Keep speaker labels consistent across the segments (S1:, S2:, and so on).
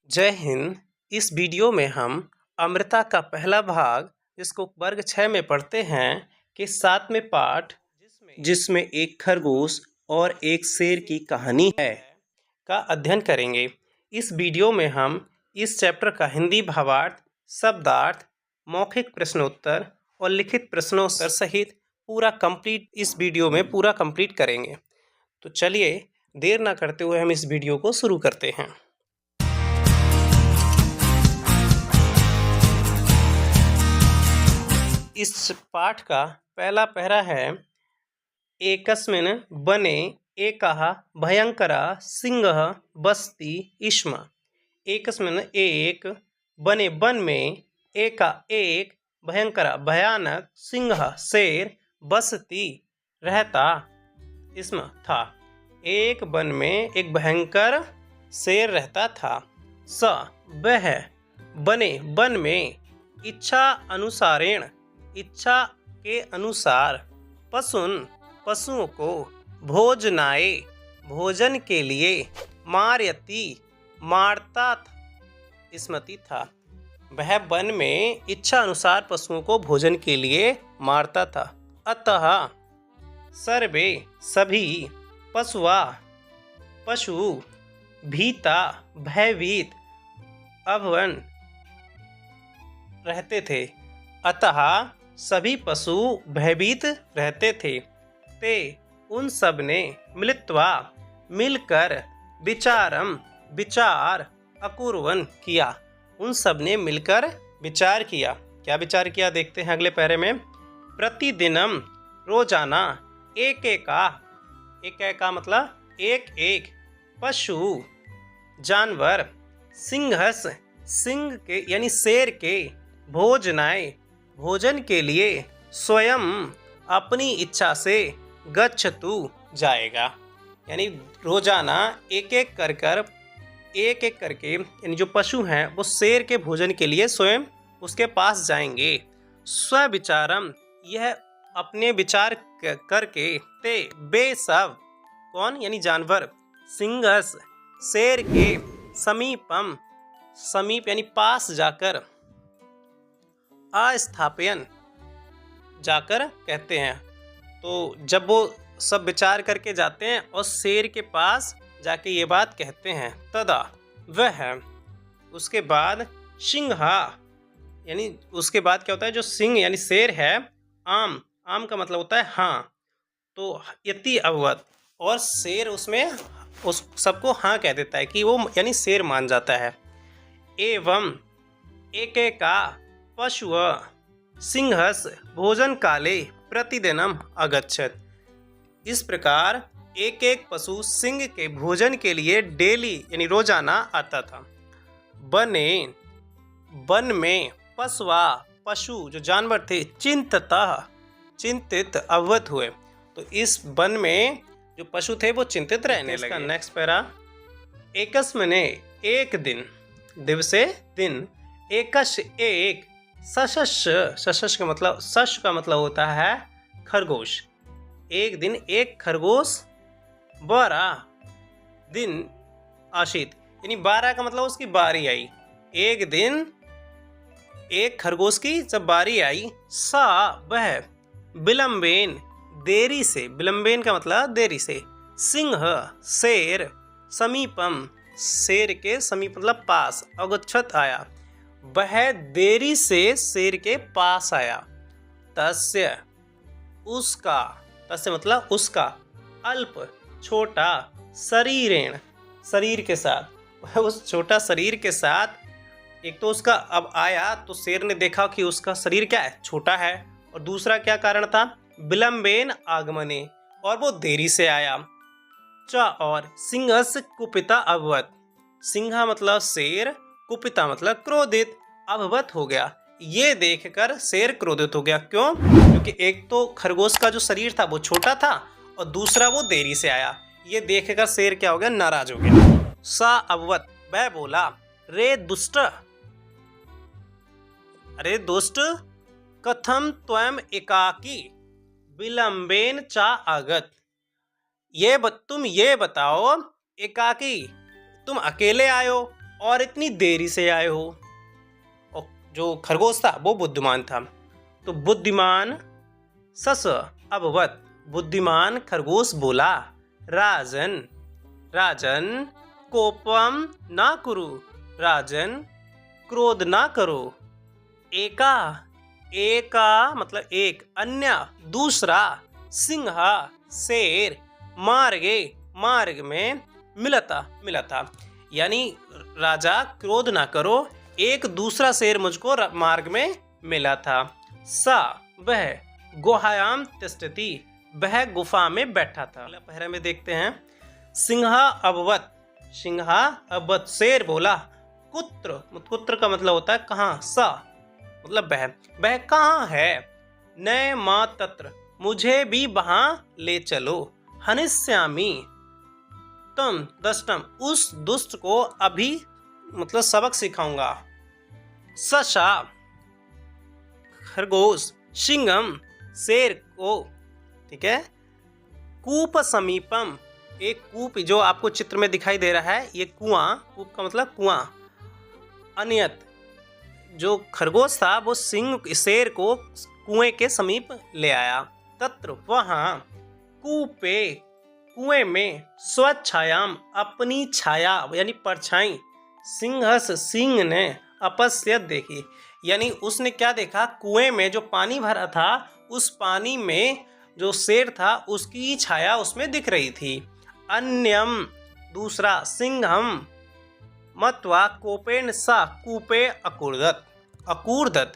S1: जय हिंद। इस वीडियो में हम अमृता का पहला भाग, जिसको वर्ग 6 में पढ़ते हैं, के 7वें पाठ, जिसमें एक खरगोश और एक शेर की कहानी है, का अध्ययन करेंगे। इस वीडियो में हम इस चैप्टर का हिंदी भावार्थ, शब्दार्थ, मौखिक प्रश्नोत्तर और लिखित प्रश्नोत्तर सहित पूरा कंप्लीट इस वीडियो में पूरा कंप्लीट करेंगे। तो चलिए देर ना करते हुए हम इस वीडियो को शुरू करते हैं। इस पाठ का पहला पैरा है, एकस्मिन् वने एकः भयंकरः सिंहः बसति स्म। एकस्मिन् एक वने वन में एक भयंकर भयानक सिंह शेर बसती रहता स्म था। एक वन में एक भयंकर शेर रहता था। स वह बने वन में इच्छा के अनुसार पशुओं को भोजनाय भोजन के लिए मारता स्मृति था। वह वन में इच्छा अनुसार पशुओं को भोजन के लिए मारता था। अतः सर्वे सभी पशु भीता भयभीत अभवन रहते थे। अतः सभी पशु भयभीत रहते थे। ते उन सब ने मिलकर विचार अकुर्वन् किया। उन सब ने मिलकर विचार किया। क्या विचार किया, देखते हैं अगले पैरे में। प्रतिदिनम रोजाना एक मतलब एक पशु जानवर सिंह के यानी शेर के भोजन के लिए स्वयं अपनी इच्छा से गच्छतु जाएगा। यानी रोजाना एक एक करके यानी जो पशु हैं वो शेर के भोजन के लिए स्वयं उसके पास जाएंगे। स्वविचारम यह अपने विचार करके ते बे सब कौन यानी जानवर सिंहस शेर के समीप यानी पास जाकर अस्थापयन जाकर कहते हैं। तो जब वो सब विचार करके जाते हैं और शेर के पास जाके ये बात कहते हैं, तदा वह उसके बाद सिंहा यानी उसके बाद क्या होता है, जो सिंह यानी शेर है, आम का मतलब होता है हाँ, तो यति अववत और शेर उसमें उस सबको हाँ कह देता है कि वो यानी शेर मान जाता है। एवं एकेका पशु सिंहस भोजन काले प्रतिदिनम अगच्छत। इस प्रकार एक एक पशु सिंह के भोजन के लिए डेली यानी रोजाना आता था। वन में पशु जो जानवर थे चिंतित अवगत हुए। तो इस वन में जो पशु थे वो चिंतित रहने लगे। नेक्स्ट पैरा, एकस्मिने एक दिन दिवसे दिन एकश एक शश का मतलब होता है खरगोश। एक दिन एक खरगोश 12 दिन आशित यानी 12 का मतलब उसकी बारी आई। एक दिन एक खरगोश की जब बारी आई, सा वह विलंबेन देरी से, विलंबेन का मतलब देरी से, सिंह शेर समीपम शेर के समीप मतलब पास, अगच्छत आया, वह देरी से शेर के पास आया। तस्य मतलब उसका अल्प छोटा शरीर के साथ, उस छोटा शरीर के साथ एक तो उसका अब आया तो शेर ने देखा कि उसका शरीर क्या है, छोटा है, और दूसरा क्या कारण था, विलंबेन आगमने, और वो देरी से आया। च और सिंहस कुपिता अभवत, सिंहा मतलब शेर, कुपिता मतलब क्रोधित, अभवत हो गया। ये देखकर शेर क्रोधित हो गया। क्यों? क्योंकि एक तो खरगोश का जो शरीर था वो छोटा था और दूसरा वो देरी से आया। ये देखकर शेर क्या हो गया, नाराज हो गया। सा अभवत वह बोला, रे दुष्ट कथम त्वम एकाकी विलंबेन चा आगत। तुम ये बताओ, एकाकी तुम अकेले आयो और इतनी देरी से आए हो। और जो खरगोश था वो बुद्धिमान था, तो बुद्धिमान सस अभवत, बुद्धिमान खरगोश बोला, राजन राजन कोपम ना कुरु, राजन क्रोध ना करो। एका एका मतलब एक, अन्य दूसरा, सिंह शेर, मार्गे मार्ग में, मिलता यानी राजा क्रोध ना करो, एक दूसरा शेर मुझको मार्ग में मिला था। सा वह, गुहायाम तिष्ठति, वह गुफा में बैठा था। पहरे में देखते हैं, सिंहा अभवत, सिंहा अभवत, शेर बोला, कुत्र, कुत्र का मतलब होता है कहाँ, सा मतलब वह कहाँ है, नय माँ तत्र, मुझे भी वहां ले चलो, हनिष्यामी तम दष्टम, उस दुष्ट को अभी मतलब सबक सिखाऊंगा, सशा खरगोश, सिंहम शेर को, ठीक है। कूप समीपम, एक कूप जो आपको चित्र में दिखाई दे रहा है, ये कुआं, कूप का मतलब कुआं। अनियत, जो खरगोश था वो शेर को कुएं के समीप ले आया। तत्र वहां, कूपे कुएं में, स्वच्छायाम अपनी छाया यानी परछाई, सिंहस सिंह ने, अपश्यत देखी, यानी उसने क्या देखा, कुएं में जो पानी भरा था उस पानी में जो शेर था उसकी छाया उसमें दिख रही थी। अन्यम दूसरा, सिंहम मत्वा कोपेन सा कूपे अकूर्दत, अकूर्दत,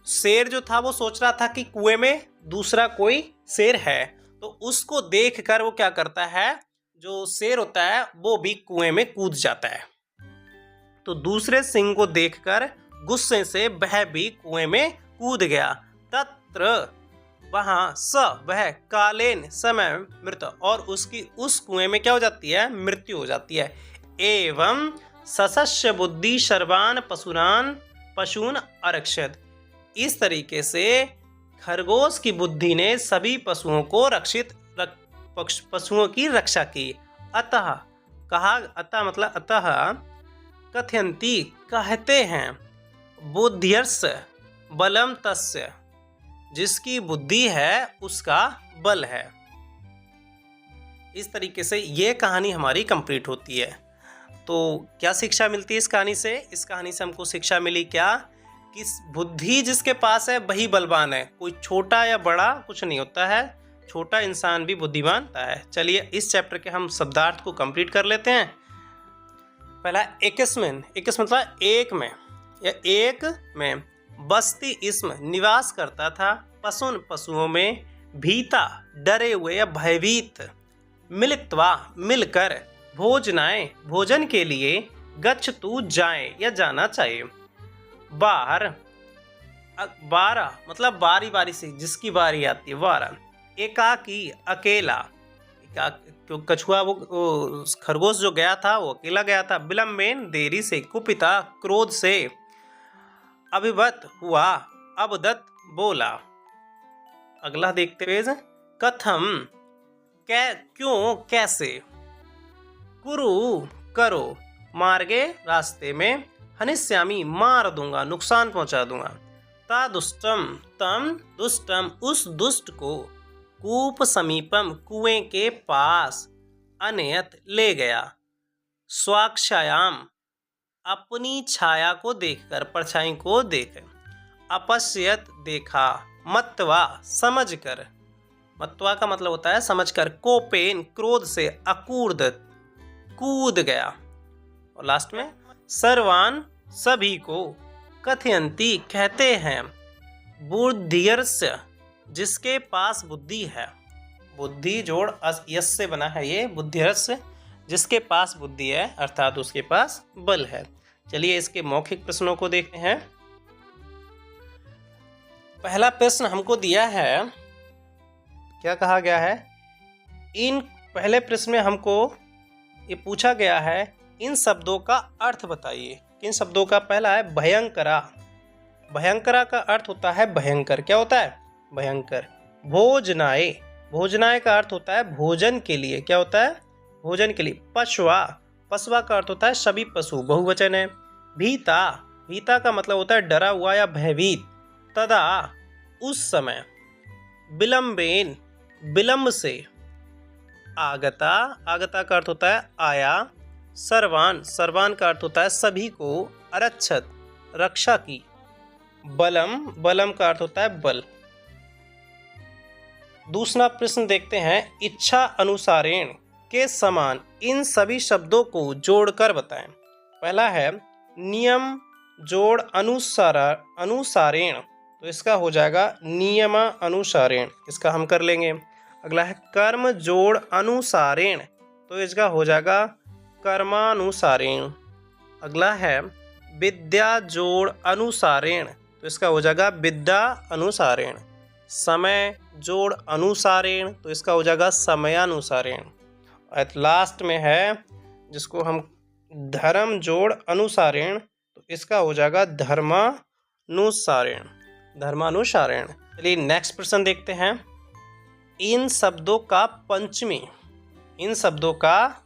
S1: शेर जो था वो सोच रहा था कि कुएं में दूसरा कोई शेर है, तो उसको देखकर वो क्या करता है, जो शेर होता है वो भी कुएं में कूद जाता है। तो दूसरे सिंह को देखकर गुस्से से वह भी कुएं में कूद गया। तत्र वहां, स वह, कालेन समय मृत, और उसकी उस कुएं में क्या हो जाती है, मृत्यु हो जाती है। एवं सशस्य बुद्धि सर्वान पशून अरक्षत, इस तरीके से खरगोश की बुद्धि ने सभी पशुओं को पशुओं की रक्षा की। अतः कहा, अतः मतलब अतः, कथयंती कहते हैं, बुद्धिर्स्य बलम तस्य, जिसकी बुद्धि है उसका बल है। इस तरीके से ये कहानी हमारी कंप्लीट होती है। तो क्या शिक्षा मिलती है इस कहानी से? इस कहानी से हमको शिक्षा मिली क्या, कि बुद्धि जिसके पास है वही बलवान है, कोई छोटा या बड़ा कुछ नहीं होता है, छोटा इंसान भी बुद्धिमान होता है। चलिए इस चैप्टर के हम शब्दार्थ को कंप्लीट कर लेते हैं। पहला एकस्मिन, एकस मतलब एक में या एक में, बस्ती इसमें निवास करता था, पशुओं में, भीता डरे हुए या भयभीत, मिलित्वा मिलकर, भोजनाए भोजन के लिए, गच्छतु जाए या जाना चाहिए, बारह मतलब बारी बारी से जिसकी बारी आती है, 12 एकाकी अकेला, कछुआ वो खरगोश जो गया था वो अकेला गया था। विलंबेन देरी से, कुपिता क्रोध से, अभिवत हुआ, अबदत बोला। अगला देखते हुए, कथम क्यों कैसे, कुरु करो, मार्गे रास्ते में, हनिष्यामी मार दूंगा नुकसान पहुंचा दूंगा, ता दुष्टम तम दुष्टम उस दुष्ट को, कूप समीपम कुएं के पास, अनयत ले गया, स्वाक्षायाम अपनी छाया को देखकर, परछाई को देख, अपश्यत देखा, मत्वा समझकर, मत्वा का मतलब होता है समझकर, कोपेन क्रोध से, अकूर्दत कूद गया, और लास्ट में सर्वान सभी को, कथयंती कहते हैं, बुद्धिर्स्य जिसके पास बुद्धि है, बुद्धि जोड़ यश से बना है ये, बुद्धिर्स्य जिसके पास बुद्धि है अर्थात उसके पास बल है। चलिए इसके मौखिक प्रश्नों को देखते हैं। पहला प्रश्न हमको दिया है, क्या कहा गया है, इन पहले प्रश्न में हमको ये पूछा गया है, इन शब्दों का अर्थ बताइए। किन शब्दों का? पहला है भयंकरा, भयंकरा का अर्थ होता है भयंकर, क्या होता है भयंकर। भोजनाय, भोजनाय का अर्थ होता है भोजन के लिए, क्या होता है भोजन के लिए। पशवा, पशुआ का अर्थ होता है सभी पशु, बहुवचन है। भीता, भीता का मतलब होता है डरा हुआ या भयभीत। तदा, उस समय। विलंबेन, विलंब से। आगता, आगता का अर्थ होता है आया। सर्वान, सर्वान का अर्थ होता है सभी को। अरक्षत, रक्षा की। बलम, बलम का अर्थ होता है बल। दूसरा प्रश्न देखते हैं, इच्छा अनुसारेण के समान इन सभी शब्दों को जोड़कर बताएं। पहला है नियम जोड़ अनुसारेण, तो इसका हो जाएगा नियम अनुसारेण, इसका हम कर लेंगे। अगला है कर्म जोड़ अनुसारेण, तो इसका हो जाएगा कर्मानुसारेण। अगला है विद्या जोड़ अनुसारेण, तो इसका हो जाएगा विद्या अनुसारेण। समय जोड़ अनुसारेण, तो इसका हो जाएगा समयानुसारेण। और लास्ट में है जिसको हम धर्म जोड़ अनुसारेण, तो इसका हो जाएगा धर्मानुसारेण, धर्मानुसारेण। चलिए नेक्स्ट प्रश्न देखते हैं। इन शब्दों का पंचमी, इन शब्दों का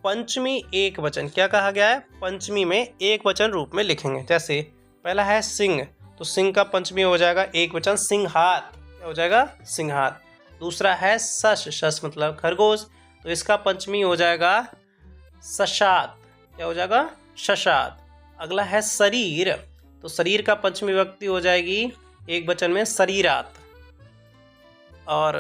S1: पंचमी एक वचन क्या कहा गया है? पंचमी में एक वचन रूप में लिखेंगे। जैसे पहला है सिंह, तो सिंह का पंचमी हो जाएगा एक वचन सिंहात, क्या हो जाएगा? सिंहात। दूसरा है शश, शश मतलब खरगोश, तो इसका पंचमी हो जाएगा शशात, क्या हो जाएगा? शशात। अगला है शरीर, तो शरीर का पंचमी विभक्ति हो जाएगी एक वचन में शरीरात। और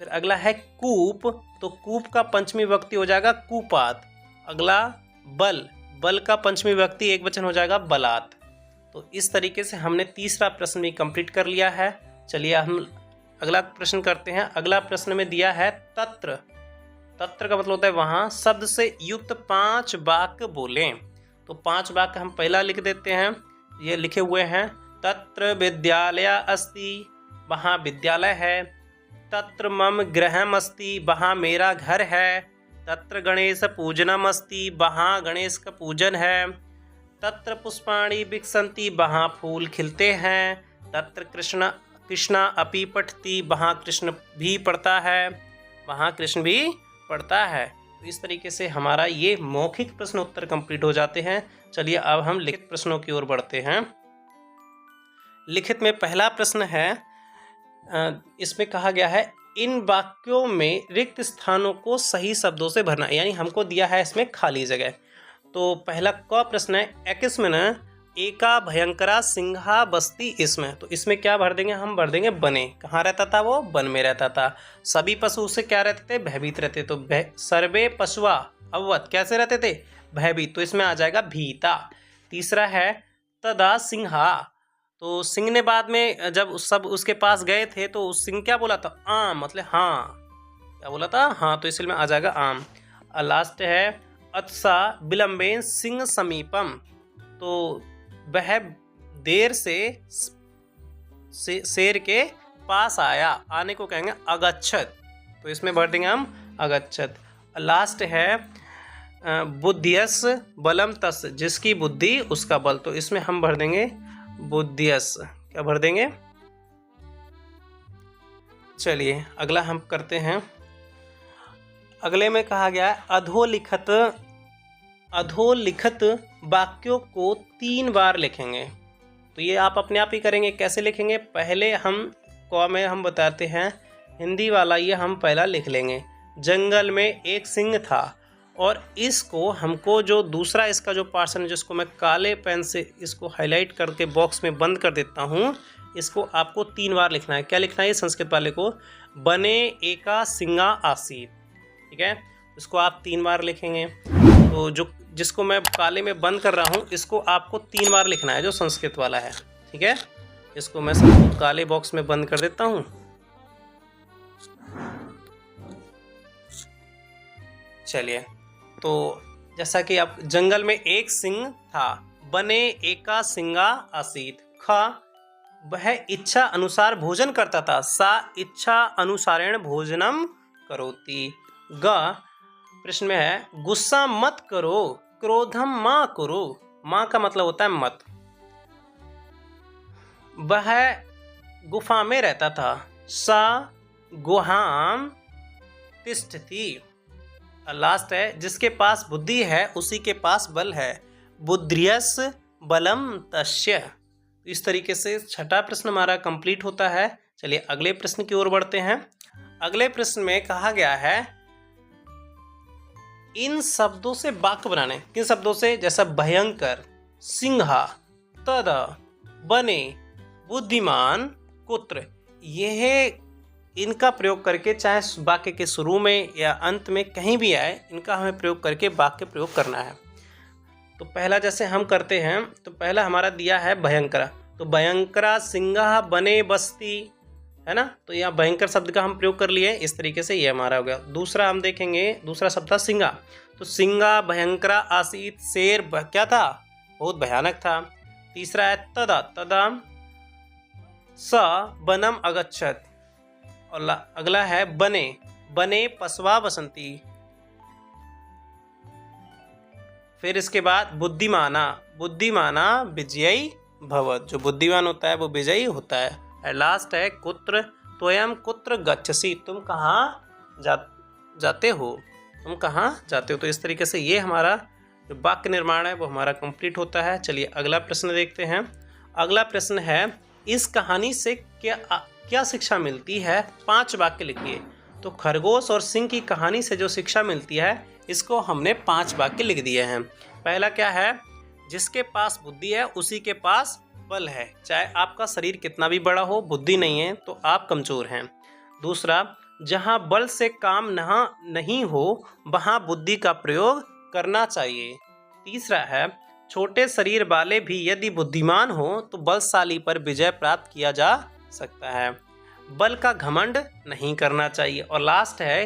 S1: फिर अगला है कूप, तो कूप का पंचमी विभक्ति हो जाएगा कूपात। अगला बल, बल का पंचमी विभक्ति एक वचन हो जाएगा बलात। तो इस तरीके से हमने तीसरा प्रश्न भी कंप्लीट कर लिया है। चलिए हम अगला प्रश्न करते हैं। अगला प्रश्न में दिया है तत्र, तत्र का मतलब होता है वहाँ, शब्द से युक्त 5 वाक्य बोलें। तो 5 वाक्य हम पहला लिख देते हैं, ये लिखे हुए हैं। तत्र विद्यालय अस्ति, वहाँ विद्यालय है। तत्र मम गृहम अस्ति, वहाँ मेरा घर है। तत्र गणेश पूजनम अस्ति, वहाँ गणेश का पूजन है। तत्र पुष्पाणि विकसन्ति, वहाँ फूल खिलते हैं। तत्र कृष्णा अपि पठति, वहाँ कृष्ण भी पढ़ता है, वहाँ कृष्ण भी पढ़ता है। तो इस तरीके से हमारा ये मौखिक प्रश्न उत्तर कंप्लीट हो जाते हैं। चलिए अब हम लिखित प्रश्नों की ओर बढ़ते हैं। लिखित में पहला प्रश्न है, इसमें कहा गया है इन वाक्यों में रिक्त स्थानों को सही शब्दों से भरना, यानी हमको दिया है इसमें खाली जगह। तो पहला क प्रश्न है, एकिस्मिन एका भयंकरा सिंहा बस्ती इसमें, तो इसमें क्या भर देंगे? हम भर देंगे बने। कहाँ रहता था वो? वन में रहता था। सभी पशु उससे क्या रहते थे? भयभीत रहते। तो सर्वे पशुआ अवत कैसे रहते थे? भयभीत, तो इसमें आ जाएगा भीता। तीसरा है तदा सिंहा, तो सिंह ने बाद में जब सब उसके पास गए थे तो उस सिंह क्या बोला था? आम, मतलब हाँ, क्या बोला था? हाँ, तो इसलिए में आ जाएगा आम। लास्ट है अत्सा विलंबेन सिंह समीपम, तो वह देर से शेर के पास आया, आने को कहेंगे अगच्छत, तो इसमें भर देंगे हम अगच्छत। लास्ट है बुद्धियस बलम तस, जिसकी बुद्धि उसका बल, तो इसमें हम भर देंगे बुद्धियस, क्या भर देंगे? चलिए अगला हम करते हैं। अगले में कहा गया है अधोलिखित वाक्यों को 3 बार लिखेंगे। तो ये आप अपने आप ही करेंगे। कैसे लिखेंगे? पहले हम क में हम बताते हैं, हिंदी वाला ये हम पहला लिख लेंगे। जंगल में एक सिंह था, और इसको हमको जो दूसरा इसका जो पार्सन है, जिसको मैं काले पेन से इसको हाईलाइट करके बॉक्स में बंद कर देता हूँ, इसको आपको 3 बार लिखना है। क्या लिखना है? संस्कृत वाले को बने एका सिंगा आसीत, ठीक है, इसको आप 3 बार लिखेंगे। तो जो जिसको मैं काले में बंद कर रहा हूँ, इसको आपको 3 बार लिखना है, जो संस्कृत वाला है, ठीक है। इसको मैं सबको काले बॉक्स में बंद कर देता हूँ। चलिए, तो जैसा कि आप, जंगल में एक सिंह था, बने एका सिंगा आसीत। ख, वह इच्छा अनुसार भोजन करता था, सा इच्छा अनुसारेण भोजनम करोति। ग, प्रश्न में है गुस्सा मत करो, क्रोधम माँ करो, माँ का मतलब होता है मत। वह गुफा में रहता था, सा गुहाम तिष्ठति। लास्ट है जिसके पास बुद्धि है उसी के पास बल है, बुद्धियस बलम तस्य। इस तरीके से छठा प्रश्न हमारा कंप्लीट होता है। चलिए अगले प्रश्न की ओर बढ़ते हैं। अगले प्रश्न में कहा गया है इन शब्दों से वाक्य बनाने। किन शब्दों से? जैसा भयंकर, सिंहा, तद, बने, बुद्धिमान, कुत्र। यह इनका प्रयोग करके चाहे वाक्य के शुरू में या अंत में कहीं भी आए, इनका हमें प्रयोग करके वाक्य प्रयोग करना है। तो पहला जैसे हम करते हैं, तो पहला हमारा दिया है भयंकरा, तो भयंकरा सिंहा बने बस्ती, है ना। तो यहाँ भयंकर शब्द का हम प्रयोग कर लिए, इस तरीके से ये हमारा हो गया। दूसरा हम देखेंगे, दूसरा शब्द था सिंहा, तो सिंहा भयंकरा आसीत, शेर क्या था? बहुत भयानक था। तीसरा है तदा, तदा स बनम अगच्छत, और अगला है बने, बने पसवा बसंती। फिर इसके बाद बुद्धिमाना, बुद्धिमाना विजयी भवत, जो बुद्धिमान होता है वो विजयी होता है। लास्ट है कुत्र, त्वयं कुत्र गच्छसि, तुम कहाँ जाते हो, तुम कहाँ जाते हो। तो इस तरीके से ये हमारा जो वाक्य निर्माण है वो हमारा कंप्लीट होता है। चलिए अगला प्रश्न देखते हैं। अगला प्रश्न है इस कहानी से क्या शिक्षा मिलती है? 5 वाक्य लिखिए। तो खरगोश और सिंह की कहानी से जो शिक्षा मिलती है इसको हमने 5 वाक्य लिख दिए हैं। पहला क्या है? जिसके पास बुद्धि है उसी के पास बल है। चाहे आपका शरीर कितना भी बड़ा हो, बुद्धि नहीं है तो आप कमजोर हैं। दूसरा, जहां बल से काम नहीं हो वहां बुद्धि का प्रयोग करना चाहिए। तीसरा है छोटे शरीर वाले भी यदि बुद्धिमान हो तो बलशाली पर विजय प्राप्त किया जा सकता है। बल का घमंड नहीं करना चाहिए। और लास्ट है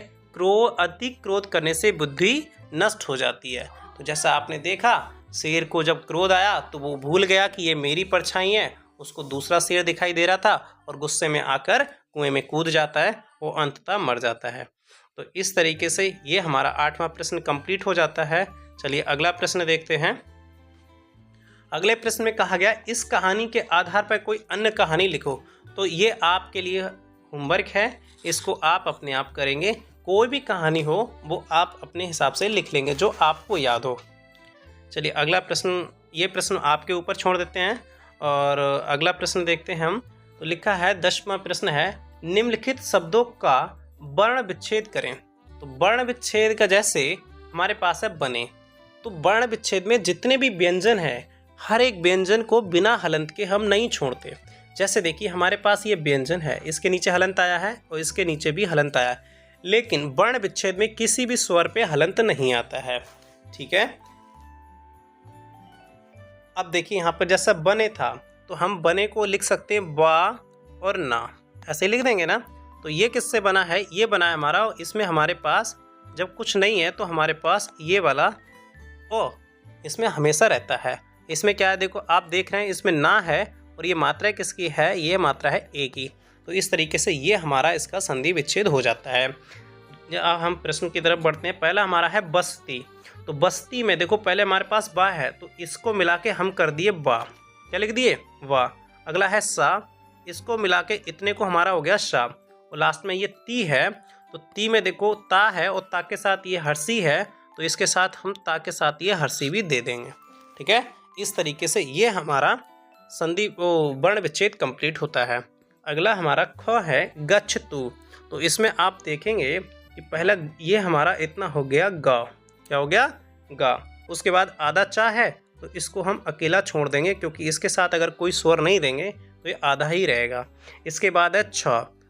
S1: अधिक क्रोध करने से बुद्धि नष्ट हो जाती है। तो जैसा आपने देखा, शेर को जब क्रोध आया तो वो भूल गया कि ये मेरी परछाई है, उसको दूसरा शेर दिखाई दे रहा था और गुस्से में आकर कुएं में कूद जाता है, वो अंततः मर जाता है। तो इस तरीके से ये हमारा 8वां प्रश्न कंप्लीट हो जाता है। चलिए अगला प्रश्न देखते हैं। अगले प्रश्न में कहा गया इस कहानी के आधार पर कोई अन्य कहानी लिखो। तो ये आपके लिए होमवर्क है, इसको आप अपने आप करेंगे। कोई भी कहानी हो वो आप अपने हिसाब से लिख लेंगे जो आपको याद हो। चलिए अगला प्रश्न, ये प्रश्न आपके ऊपर छोड़ देते हैं और अगला प्रश्न देखते हैं हम। तो लिखा है 10वां प्रश्न है निम्नलिखित शब्दों का वर्ण विच्छेद करें। तो वर्ण विच्छेद का जैसे हमारे पास है बने, तो वर्ण विच्छेद में जितने भी व्यंजन है हर एक व्यंजन को बिना हलंत के हम नहीं छोड़ते। जैसे देखिए हमारे पास ये व्यंजन है, इसके नीचे हलंत आया है और इसके नीचे भी हलंत आया है, लेकिन वर्ण विच्छेद में किसी भी स्वर पे हलंत नहीं आता है। ठीक है, अब देखिए यहाँ पर जैसा बने था तो हम बने को लिख सकते हैं वा और ना, ऐसे लिख देंगे ना। तो ये किससे बना है? ये बना है हमारा, इसमें हमारे पास जब कुछ नहीं है तो हमारे पास ये वाला ओ इसमें हमेशा रहता है। इसमें क्या है, देखो आप देख रहे हैं इसमें ना है और ये मात्रा किसकी है? ये मात्रा है ए की। तो इस तरीके से ये हमारा इसका संधि विच्छेद हो जाता है। अब हम प्रश्न की तरफ बढ़ते हैं। पहला हमारा है बस्ती। तो बस्ती में देखो पहले हमारे पास बा है तो इसको मिला के हम कर दिए बा, क्या लिख दिए? वाह। अगला है सा, इसको मिला के इतने को हमारा हो गया शा। और लास्ट में ये ती है, तो ती में देखो ता है और ता के साथ ये हर्षी है, तो इसके साथ हम ता के साथ ये हर्षी भी दे देंगे। ठीक है, इस तरीके से ये हमारा संधि वर्ण विच्छेद कंप्लीट होता है। अगला हमारा ख है गच्छ तू। तो इसमें आप देखेंगे कि पहला ये हमारा इतना हो गया गा, क्या हो गया? गा। उसके बाद आधा चा है तो इसको हम अकेला छोड़ देंगे क्योंकि इसके साथ अगर कोई स्वर नहीं देंगे तो ये आधा ही रहेगा। इसके बाद है छ,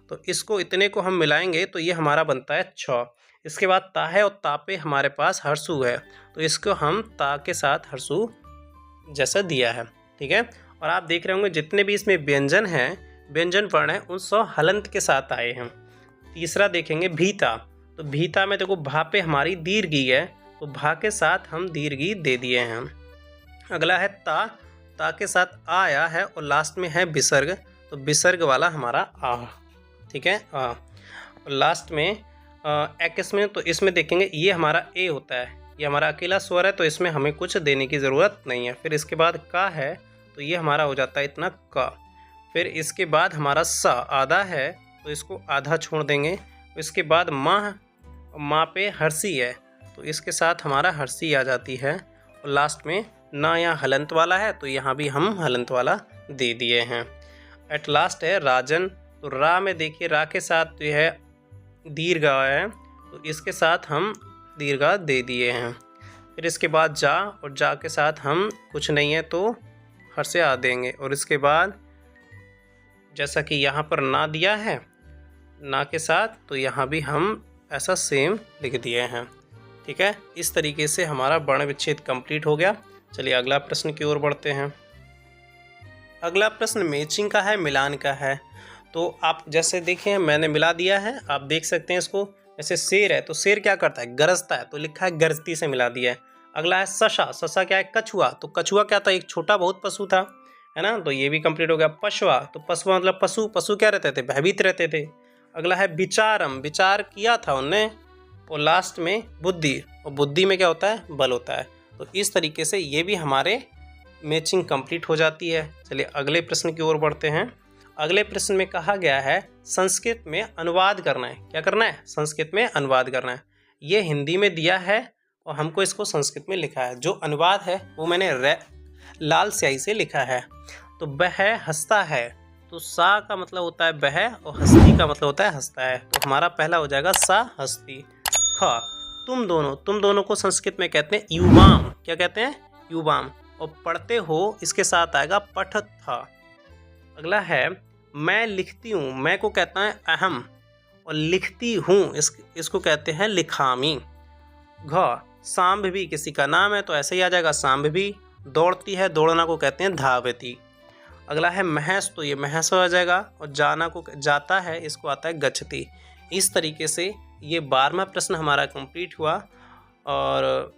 S1: तो इसको इतने को हम मिलाएंगे तो ये हमारा बनता है छ। इसके बाद ता है और ता पे हमारे पास हर्षु है, तो इसको हम ता के साथ हर्षु जैसा दिया है। ठीक है, और आप देख रहे होंगे जितने भी इसमें व्यंजन हैं, व्यंजन वर्ण हैं, उन सब हलंत के साथ आए हैं। तीसरा देखेंगे भीता। तो भीता में देखो भा पे हमारी दीर्घी है तो भा के साथ हम दीर्घी दे दिए हैं। अगला है ता, ता के साथ आ आया है और लास्ट में है विसर्ग, तो विसर्ग वाला हमारा आ। ठीक है, आ। और लास्ट में एक्स में, तो इसमें देखेंगे ये हमारा ए होता है, ये हमारा अकेला स्वर है तो इसमें हमें कुछ देने की ज़रूरत नहीं है। फिर इसके बाद का है तो ये हमारा हो जाता है इतना का। फिर इसके बाद हमारा सा आधा है तो इसको आधा छोड़ देंगे। इसके बाद माँ, माँ पे हर्षी है तो इसके साथ हमारा हर्षी आ जाती है। और लास्ट में ना यहाँ हलंत वाला है तो यहाँ भी हम हलंत वाला दे दिए हैं। एट लास्ट है राजन, तो रा में देखिए रा के साथ तो यह दीर्घा है तो इसके साथ हम दीर्घा दे दिए हैं। फिर इसके बाद जा, और जा के साथ हम कुछ नहीं है तो हर्षे आ देंगे। और इसके बाद जैसा कि यहाँ पर ना दिया है ना के साथ तो यहाँ भी हम ऐसा सेम लिख दिए हैं। ठीक है, इस तरीके से हमारा वर्ण विच्छेद कंप्लीट हो गया। चलिए अगला प्रश्न की ओर बढ़ते हैं। अगला प्रश्न मैचिंग का है, मिलान का है। तो आप जैसे देखें मैंने मिला दिया है, आप देख सकते हैं इसको। जैसे शेर है तो शेर क्या करता है, गरजता है, तो लिखा है गरजती से मिला दिया है। अगला है सशा, सशा क्या है, कछुआ, तो कछुआ क्या था, एक छोटा बहुत पशु था, है ना, तो ये भी कंप्लीट हो गया। पशुआ, तो पशुआ मतलब पशु, पशु क्या रहते थे, भयभीत रहते थे। अगला है विचारम, विचार किया था उनने। और लास्ट में बुद्धि, और बुद्धि में क्या होता है, बल होता है। तो इस तरीके से ये भी हमारे मैचिंग कंप्लीट हो जाती है। चलिए अगले प्रश्न की ओर बढ़ते हैं। अगले प्रश्न में कहा गया है संस्कृत में अनुवाद करना है। क्या करना है, संस्कृत में अनुवाद करना है। ये हिंदी में दिया है और हमको इसको संस्कृत में लिखा है। जो अनुवाद है वो मैंने लाल स्याही से लिखा है। तो वह हंसता है, तो सा का मतलब होता है वह और हस्ती का मतलब होता है हंसता है। तो हमारा पहला हो जाएगा सा हस्ती। ख तुम दोनों, तुम दोनों को संस्कृत में कहते हैं युवाम। क्या कहते हैं, युवाम। और पढ़ते हो इसके साथ आएगा पठ था। अगला है मैं लिखती हूँ, मैं को कहता है अहम, और लिखती हूँ इसको कहते हैं लिखामी। घ सांभवी किसी का नाम है तो ऐसे ही आ जाएगा सांभवी। दौड़ती है, दौड़ना को कहते हैं धावती। अगला है महस, तो ये महस हो जाएगा। और जाना को जाता है, इसको आता है गच्छति। इस तरीके से ये 12वां प्रश्न हमारा कंप्लीट हुआ। और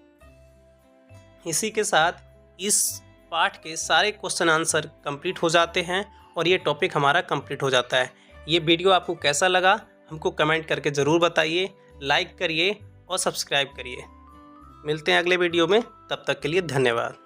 S1: इसी के साथ इस पाठ के सारे क्वेश्चन आंसर कंप्लीट हो जाते हैं और ये टॉपिक हमारा कंप्लीट हो जाता है। ये वीडियो आपको कैसा लगा हमको कमेंट करके ज़रूर बताइए, लाइक करिए और सब्सक्राइब करिए। मिलते हैं अगले वीडियो में, तब तक के लिए धन्यवाद।